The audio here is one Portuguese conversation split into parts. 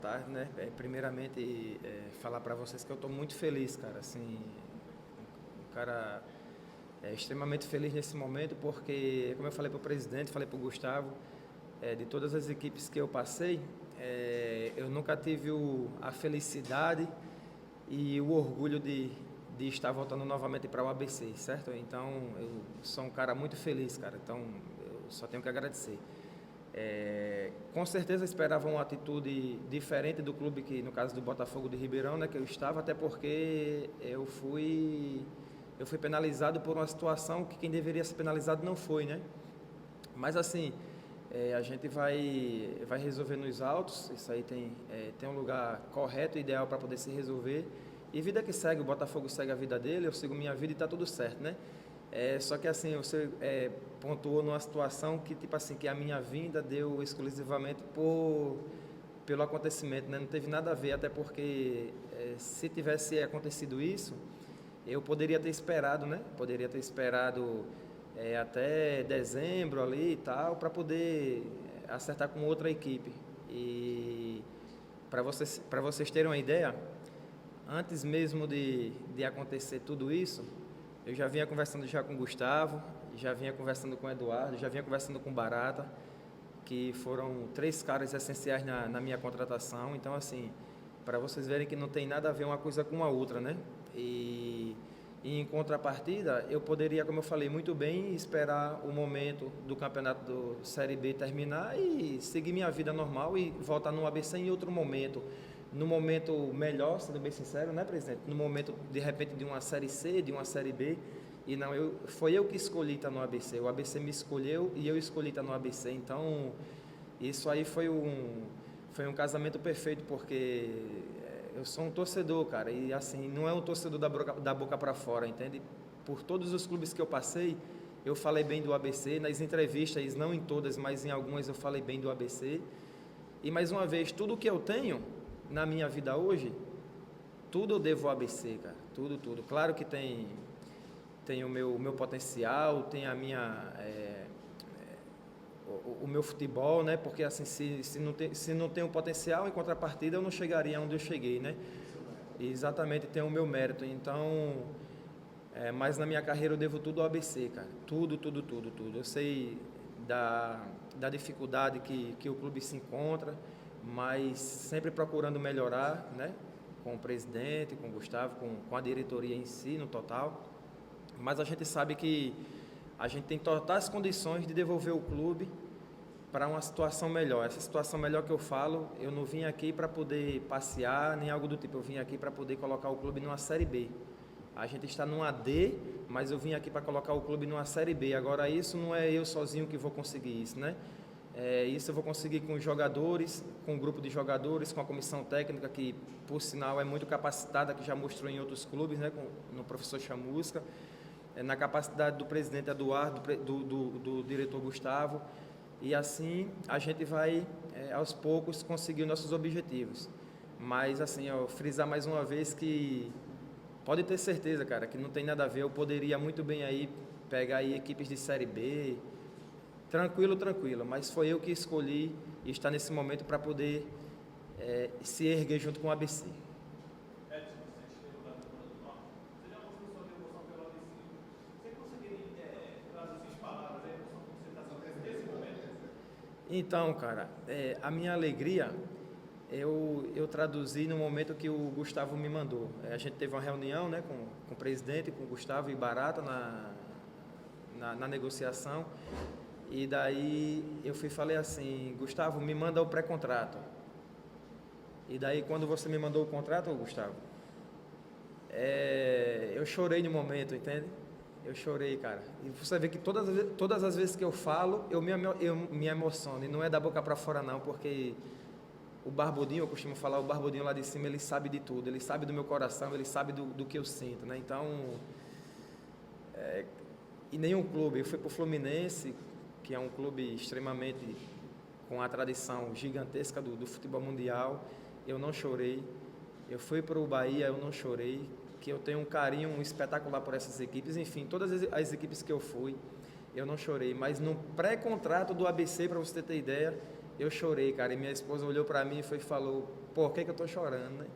Tarde, né? Primeiramente, falar para vocês que eu estou muito feliz, cara. Assim, um cara extremamente feliz nesse momento, porque, como eu falei para o presidente, falei para o Gustavo, de todas as equipes que eu passei, eu nunca tive a felicidade e o orgulho de estar voltando novamente para o ABC, certo? Então, eu sou um cara muito feliz, cara. Então, eu só tenho que agradecer. Com certeza esperava uma atitude diferente do clube que, no caso do Botafogo de Ribeirão, né, que eu estava, até porque eu fui penalizado por uma situação que quem deveria ser penalizado não foi, né? Mas assim, a gente vai resolver nos autos, isso aí tem um lugar correto e ideal para poder se resolver. E vida que segue, o Botafogo segue a vida dele, eu sigo minha vida e está tudo certo, né? Só que assim, você pontuou numa situação que, tipo assim, que a minha vinda deu exclusivamente pelo acontecimento, né? Não teve nada a ver, até porque se tivesse acontecido isso, eu poderia ter esperado, né? Poderia ter esperado até dezembro ali e tal, para poder acertar com outra equipe. E para vocês terem uma ideia, antes mesmo de acontecer tudo isso, eu já vinha conversando já com o Gustavo, já vinha conversando com o Eduardo, já vinha conversando com o Barata, que foram três caras essenciais na minha contratação. Então, assim, para vocês verem que não tem nada a ver uma coisa com a outra, né? E em contrapartida, eu poderia, como eu falei, muito bem esperar o momento do campeonato do Série B terminar e seguir minha vida normal e voltar no ABC em outro momento. No momento melhor, sendo bem sincero, né, presidente? No momento, de repente, de uma Série C, de uma Série B. E não, foi eu que escolhi estar no ABC. O ABC me escolheu e eu escolhi estar no ABC. Então, isso aí foi um casamento perfeito, porque eu sou um torcedor, cara. E assim, não é um torcedor da boca para fora, entende? Por todos os clubes que eu passei, eu falei bem do ABC. Nas entrevistas, não em todas, mas em algumas eu falei bem do ABC. E mais uma vez, tudo que eu tenho na minha vida hoje, tudo eu devo ao ABC, cara. Tudo, tudo. Claro que tem o meu potencial, tem a minha o meu futebol, né? Porque assim, se não tem o potencial, em contrapartida eu não chegaria onde eu cheguei, né? E exatamente, tem o meu mérito. Então, mas na minha carreira eu devo tudo ao ABC, cara. Tudo, tudo, tudo, tudo. Eu sei da dificuldade que o clube se encontra, mas sempre procurando melhorar, né? Com o presidente, com o Gustavo, com a diretoria em si, no total. Mas a gente sabe que a gente tem totais condições de devolver o clube para uma situação melhor. Essa situação melhor que eu falo, eu não vim aqui para poder passear, nem algo do tipo. Eu vim aqui para poder colocar o clube numa Série B. A gente está numa D, mas eu vim aqui para colocar o clube numa Série B. Agora, isso não é eu sozinho que vou conseguir isso, né? Isso eu vou conseguir com os jogadores, com o grupo de jogadores, com a comissão técnica, que, por sinal, é muito capacitada, que já mostrou em outros clubes, né? No professor Chamusca, na capacidade do presidente Eduardo, do diretor Gustavo. E assim a gente vai, aos poucos, conseguir nossos objetivos. Mas, assim, frisar mais uma vez que pode ter certeza, cara, que não tem nada a ver. Eu poderia muito bem aí pegar aí equipes de Série B, tranquilo, tranquilo. Mas foi eu que escolhi estar nesse momento para poder se erguer junto com o ABC. Então, cara, a minha alegria eu traduzi no momento que o Gustavo me mandou. A gente teve uma reunião, né, com o presidente, com o Gustavo e Barata na negociação. E daí eu falei assim: Gustavo, me manda o pré-contrato. E daí, quando você me mandou o contrato, Gustavo, eu chorei no momento, entende? Eu chorei, cara. E você vê que todas as vezes que eu falo, eu me emociono. E não é da boca para fora, não, porque o Barbudinho, eu costumo falar, o Barbudinho lá de cima, ele sabe de tudo. Ele sabe do meu coração, ele sabe do que eu sinto, né? Então, e nenhum clube. Eu fui para o Fluminense, que é um clube extremamente com a tradição gigantesca do futebol mundial. Eu não chorei. Eu fui para o Bahia, eu não chorei. Que eu tenho um carinho espetacular por essas equipes. Enfim, todas as equipes que eu fui, eu não chorei. Mas no pré-contrato do ABC, para você ter ideia, eu chorei, cara. E minha esposa olhou para mim e falou: por que eu estou chorando, né?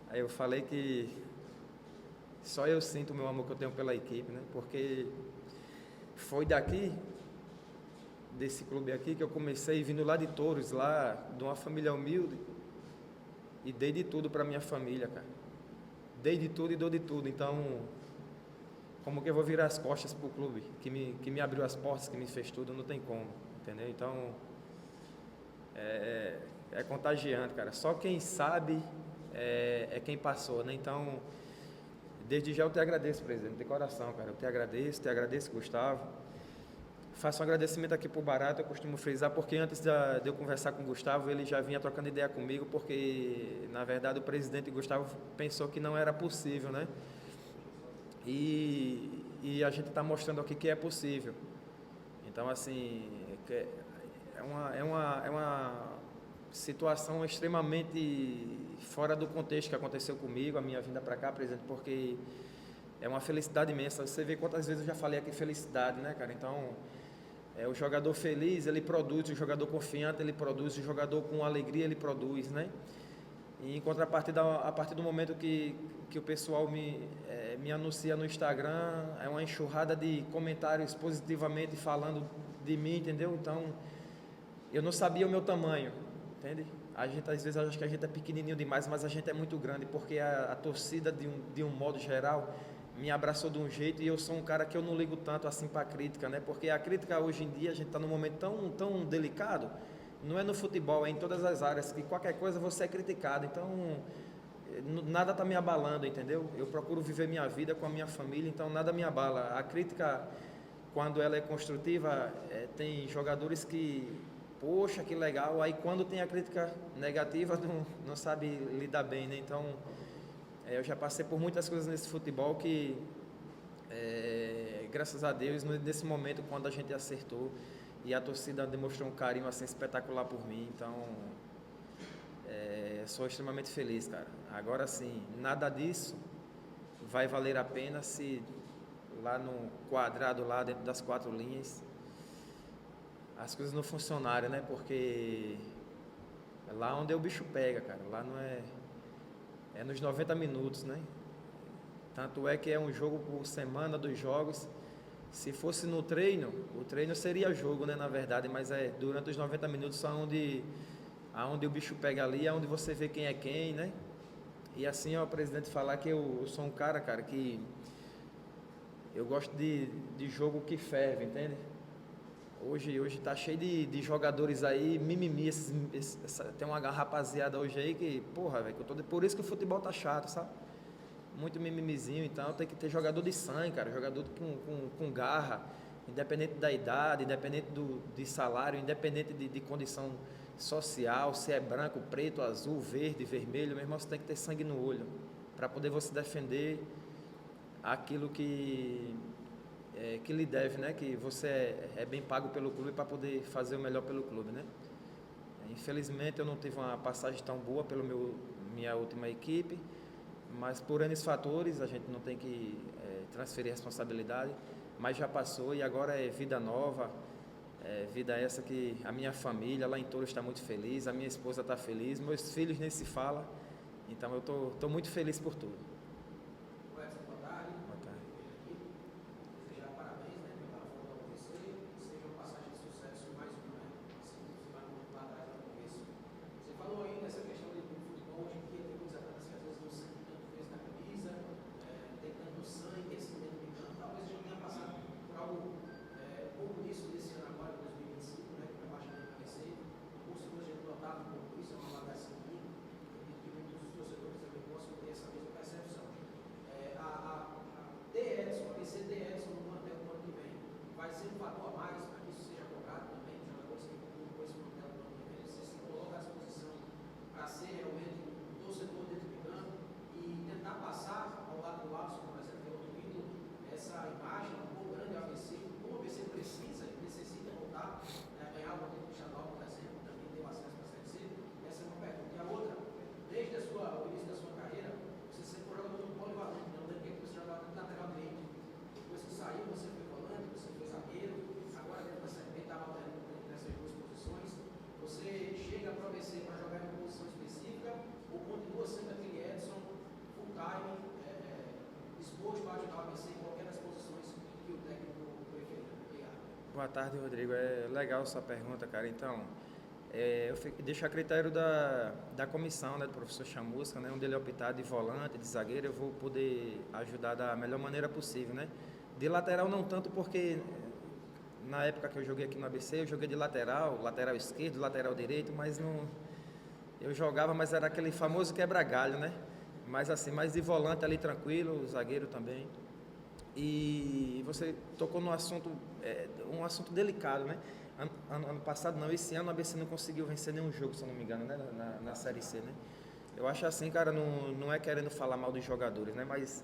Aí eu falei que só eu sinto o meu amor que eu tenho pela equipe, né? Porque foi daqui, desse clube aqui, que eu comecei vindo lá de Touros, lá de uma família humilde, e dei de tudo para minha família, cara. Dei de tudo e dou de tudo. Então, como que eu vou virar as costas pro clube que me abriu as portas, que me fez tudo? Não tem como, entendeu? Então, é contagiante, cara. Só quem sabe é quem passou, né? Então, desde já eu te agradeço, presidente, de coração, cara. Eu te agradeço, Gustavo. Faço um agradecimento aqui por Barato, eu costumo frisar, porque antes de eu conversar com o Gustavo, ele já vinha trocando ideia comigo, porque, na verdade, o presidente Gustavo pensou que não era possível, né? E a gente está mostrando aqui que é possível. Então, assim, é uma situação extremamente fora do contexto que aconteceu comigo, a minha vinda para cá, presidente, porque é uma felicidade imensa. Você vê quantas vezes eu já falei aqui felicidade, né, cara? Então, o jogador feliz, ele produz, o jogador confiante, ele produz, o jogador com alegria, ele produz, né? E em contrapartida, a partir do momento que o pessoal me anuncia no Instagram, é uma enxurrada de comentários positivamente falando de mim, entendeu? Então, eu não sabia o meu tamanho, entende? A gente às vezes acha que a gente é pequenininho demais, mas a gente é muito grande, porque a torcida, de um modo geral, me abraçou de um jeito, e eu sou um cara que eu não ligo tanto assim para a crítica, né? Porque a crítica hoje em dia, a gente está num momento tão delicado, não é no futebol, é em todas as áreas, que qualquer coisa você é criticado. Então, nada está me abalando, entendeu? Eu procuro viver minha vida com a minha família, então nada me abala. A crítica, quando ela é construtiva, tem jogadores que, poxa, que legal. Aí quando tem a crítica negativa, não sabe lidar bem, né? Então, eu já passei por muitas coisas nesse futebol que, graças a Deus, nesse momento, quando a gente acertou e a torcida demonstrou um carinho assim espetacular por mim, então sou extremamente feliz, cara. Agora sim, nada disso vai valer a pena se lá no quadrado, lá dentro das 4 linhas, as coisas não funcionarem, né? Porque é lá onde o bicho pega, cara. Lá não é nos 90 minutos, né? Tanto é que é um jogo por semana, 2 jogos. Se fosse no treino, o treino seria jogo, né, na verdade, mas durante os 90 minutos aonde o bicho pega ali, aonde você vê quem é quem, né? E assim, ó, o presidente, falar que eu sou um cara, que eu gosto de jogo que ferve, entende? Hoje tá cheio de jogadores aí, mimimi, tem uma rapaziada hoje aí que, porra, velho, por isso que o futebol tá chato, sabe? Muito mimimizinho, então tem que ter jogador de sangue, cara, jogador com garra, independente da idade, independente de salário, independente de condição social, se é branco, preto, azul, verde, vermelho, meu irmão, você tem que ter sangue no olho, para poder você defender aquilo que lhe deve, né? Que você é bem pago pelo clube para poder fazer o melhor pelo clube, né? Infelizmente eu não tive uma passagem tão boa pela minha última equipe, mas por N fatores a gente não tem que transferir responsabilidade, mas já passou e agora é vida nova, vida essa que a minha família lá em Touros está muito feliz, a minha esposa está feliz, meus filhos nem se fala, então eu tô muito feliz por tudo. Boa tarde, Rodrigo. É legal sua pergunta, cara. Então, deixo a critério da comissão, né, do professor Chamusca, né, onde ele optar de volante, de zagueiro, eu vou poder ajudar da melhor maneira possível, né? De lateral não tanto porque na época que eu joguei aqui no ABC, eu joguei de lateral, lateral esquerdo, lateral direito, mas não, eu jogava, mas era aquele famoso quebra-galho, né? Mas assim, mais de volante ali tranquilo, zagueiro também. E você tocou no assunto, um assunto delicado, né? Ano passado não, esse ano a ABC não conseguiu vencer nenhum jogo, se eu não me engano, né? Na Série C, né? Eu acho assim, cara, não é querendo falar mal dos jogadores, né? Mas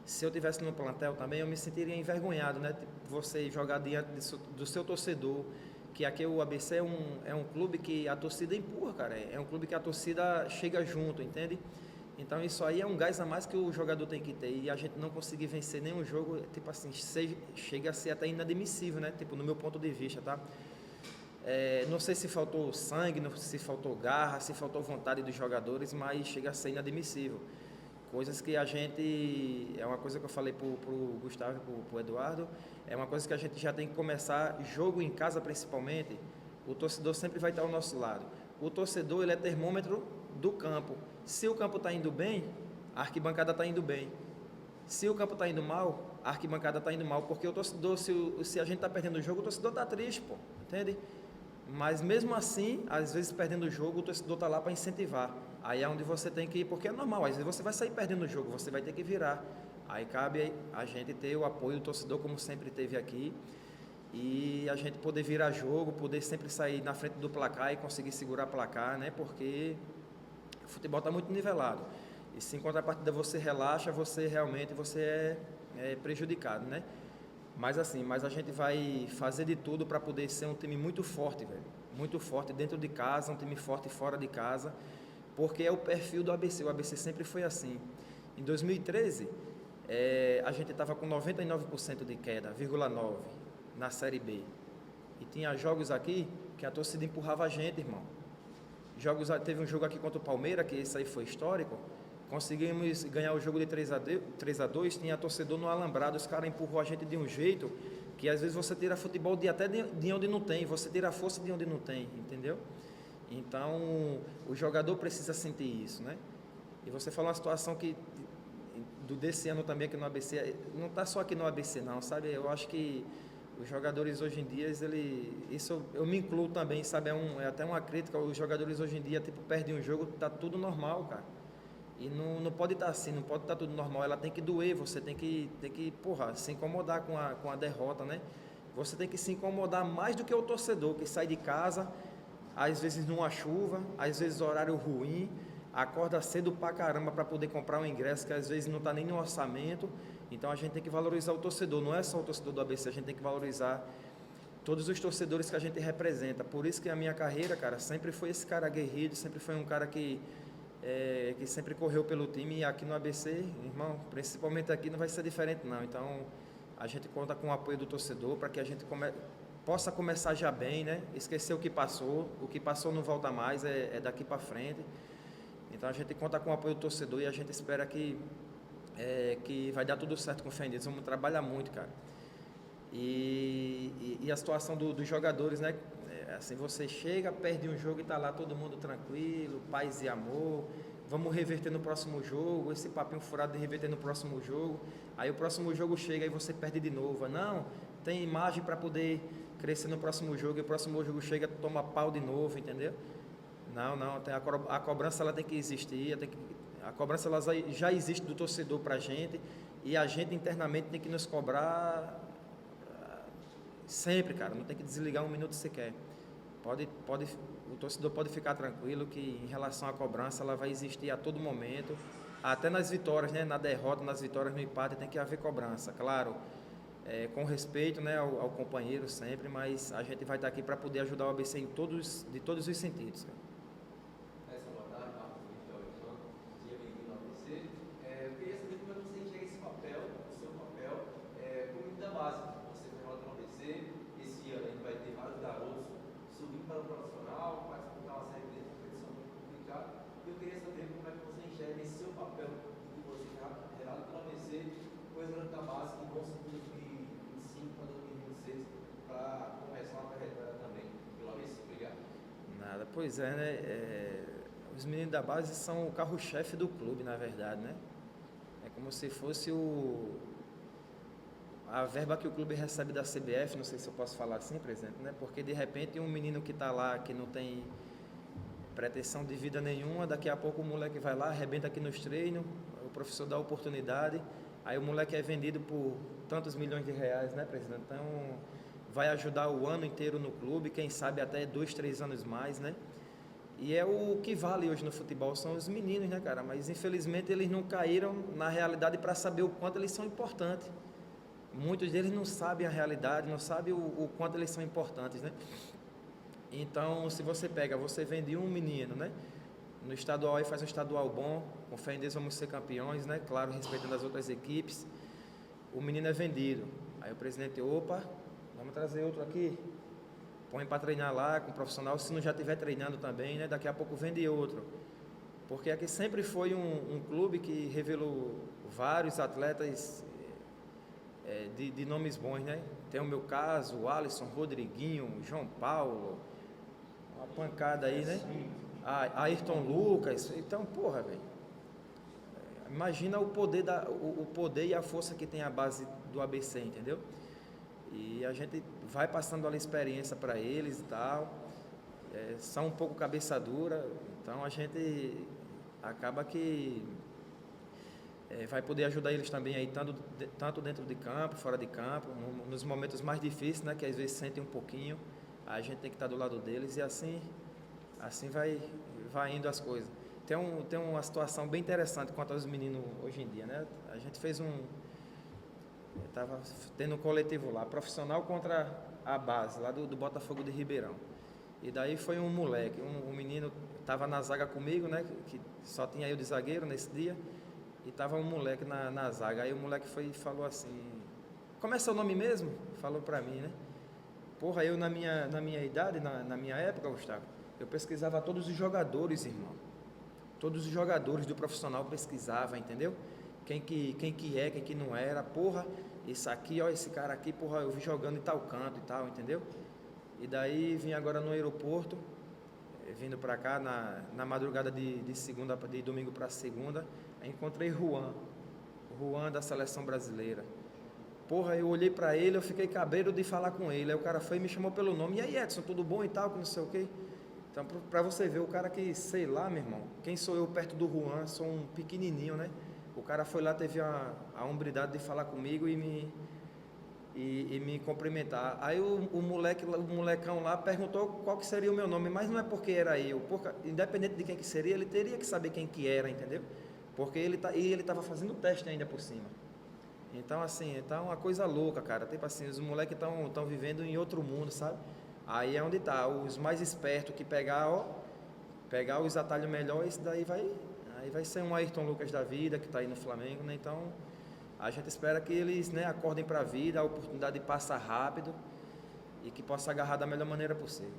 se eu tivesse no plantel também, eu me sentiria envergonhado, né? Tipo, você jogar diante do seu torcedor, que aqui o ABC é um clube que a torcida empurra, cara. É um clube que a torcida chega junto, entende? Então isso aí é um gás a mais que o jogador tem que ter. E a gente não conseguir vencer nenhum jogo, tipo assim, chega a ser até inadmissível, né? Tipo, no meu ponto de vista, tá? Não sei se faltou sangue, se faltou garra, se faltou vontade dos jogadores, mas chega a ser inadmissível. Coisas que a gente, é uma coisa que eu falei pro Gustavo e pro Eduardo, é uma coisa que a gente já tem que começar, jogo em casa principalmente, o torcedor sempre vai estar ao nosso lado. O torcedor, ele é termômetro do campo. Se o campo está indo bem, a arquibancada está indo bem. Se o campo está indo mal, a arquibancada está indo mal, porque o torcedor, se a gente está perdendo o jogo, o torcedor está triste, pô, entende? Mas mesmo assim, às vezes perdendo o jogo, o torcedor está lá para incentivar. Aí é onde você tem que ir, porque é normal, às vezes você vai sair perdendo o jogo, você vai ter que virar. Aí cabe a gente ter o apoio do torcedor, como sempre teve aqui, e a gente poder virar jogo, poder sempre sair na frente do placar e conseguir segurar placar, né? Porque o futebol está muito nivelado. E se em contrapartida você relaxa, você realmente é prejudicado, né? Mas a gente vai fazer de tudo para poder ser um time muito forte, velho. Muito forte dentro de casa, um time forte fora de casa, porque é o perfil do ABC. O ABC sempre foi assim. Em 2013, a gente estava com 99% de queda, 0,9 na Série B. E tinha jogos aqui que a torcida empurrava a gente, irmão. Teve um jogo aqui contra o Palmeiras, que esse aí foi histórico. Conseguimos ganhar o jogo de 3-2, tinha torcedor no alambrado, os caras empurrou a gente de um jeito que às vezes você tira futebol até de onde não tem, você tira força de onde não tem, entendeu? Então, o jogador precisa sentir isso, né? E você falou uma situação que desse ano também aqui no ABC, não está só aqui no ABC não, sabe? Eu acho que os jogadores hoje em dia, isso eu me incluo também, sabe? É até uma crítica, os jogadores hoje em dia, tipo, perdem um jogo, tá tudo normal, cara. E não pode estar assim, não pode estar tudo normal, ela tem que doer, você tem que porra, se incomodar com a derrota, né? Você tem que se incomodar mais do que o torcedor, que sai de casa, às vezes numa chuva, às vezes horário ruim, acorda cedo pra caramba para poder comprar um ingresso que às vezes não está nem no orçamento. Então a gente tem que valorizar o torcedor, não é só o torcedor do ABC, a gente tem que valorizar todos os torcedores que a gente representa. Por isso que a minha carreira, cara, sempre foi esse cara aguerrido, sempre foi um cara que sempre correu pelo time, e aqui no ABC, irmão, principalmente aqui não vai ser diferente não. Então a gente conta com o apoio do torcedor para que a gente possa começar já bem, né? Esquecer o que passou não volta mais, é daqui para frente. Então a gente conta com o apoio do torcedor e a gente espera que vai dar tudo certo com o fé em Deus. Vamos trabalhar muito, cara. E a situação dos jogadores, né? Assim, você chega, perde um jogo e está lá todo mundo tranquilo, paz e amor. Vamos reverter no próximo jogo, esse papinho furado de reverter no próximo jogo. Aí o próximo jogo chega e você perde de novo. Não, tem imagem para poder crescer no próximo jogo, e o próximo jogo chega, toma pau de novo, entendeu? Não, a cobrança ela tem que existir, a cobrança ela já existe do torcedor para a gente, e a gente internamente tem que nos cobrar sempre, cara, não tem que desligar um minuto sequer. O torcedor pode ficar tranquilo que em relação à cobrança ela vai existir a todo momento, até nas vitórias, né? Na derrota, nas vitórias, no empate tem que haver cobrança, claro, com respeito, né, ao companheiro sempre, mas a gente vai estar aqui para poder ajudar o ABC de todos os sentidos, cara. para começar uma trajetória também pelo ABC? Obrigado. Nada, pois é, né? Os meninos da base são o carro-chefe do clube, na verdade, né? É como se fosse a verba que o clube recebe da CBF, não sei se eu posso falar assim, presidente, né? Porque de repente um menino que está lá, que não tem pretensão de vida nenhuma, daqui a pouco o moleque vai lá, arrebenta aqui nos treinos, o professor dá oportunidade, aí o moleque é vendido por tantos milhões de reais, né, presidente? Então vai ajudar o ano inteiro no clube, quem sabe até 2, 3 anos mais, né? E é o que vale hoje no futebol, são os meninos, né, cara? Mas infelizmente eles não caíram na realidade para saber o quanto eles são importantes. Muitos deles não sabem a realidade, não sabem o quanto eles são importantes, né? Então, se você pega, você vende um menino, né? No estadual e faz um estadual bom, com fé em Deus vamos ser campeões, né? Claro, respeitando as outras equipes. O menino é vendido. Aí o presidente, opa, vamos trazer outro aqui. Põe para treinar lá com o profissional, se não já estiver treinando também, né? Daqui a pouco vende outro. Porque aqui sempre foi um clube que revelou vários atletas de nomes bons, né? Tem o meu caso, o Alisson, Rodriguinho, João Paulo, uma pancada aí, né? Ayrton Lucas. Então, porra, velho. Imagina o poder e a força que tem a base do ABC, entendeu? E a gente vai passando ali experiência para eles e tal. São um pouco cabeça dura, então a gente acaba que vai poder ajudar eles também aí, tanto dentro de campo, fora de campo, nos momentos mais difíceis, né, que às vezes sentem um pouquinho, a gente tem que estar do lado deles e assim vai indo as coisas. Tem uma situação bem interessante quanto aos meninos hoje em dia, né? A gente fez estava tendo um coletivo lá, profissional contra a base, lá do Botafogo de Ribeirão. E daí foi um moleque, um menino estava na zaga comigo, né? Que só tinha eu de zagueiro nesse dia. E tava um moleque na zaga. Aí o moleque foi e falou assim: como é seu nome mesmo? Falou pra mim, né? Porra, eu na minha idade, na minha época, Gustavo, eu pesquisava todos os jogadores, irmão. Todos os jogadores do profissional pesquisava, entendeu? Quem que não era. Porra, esse aqui, ó, esse cara aqui, porra, eu vi jogando em tal canto e tal, entendeu? E daí vim agora no aeroporto, vindo pra cá na madrugada de domingo pra segunda, encontrei Juan da seleção brasileira. Porra, eu olhei pra ele, eu fiquei cabreiro de falar com ele. Aí o cara foi e me chamou pelo nome. E aí, Edson, tudo bom e tal, que não sei o quê. Então, pra você ver, o cara que, sei lá, meu irmão, quem sou eu perto do Juan? Sou um pequenininho, né? O cara foi lá, teve a hombridade de falar comigo e me cumprimentar. Aí o molecão lá perguntou qual que seria o meu nome, mas não é porque era eu, porque, independente de quem que seria, ele teria que saber quem que era, entendeu? Porque ele estava fazendo teste ainda por cima. Então, assim, tá uma coisa louca, cara. Tipo assim, os moleques estão vivendo em outro mundo, sabe? Aí é onde tá, os mais espertos que pegar os atalhos melhores, isso daí aí vai ser um Ayrton Lucas da vida, que tá aí no Flamengo, né? Então, a gente espera que eles, né, acordem para a vida, a oportunidade passa rápido e que possa agarrar da melhor maneira possível.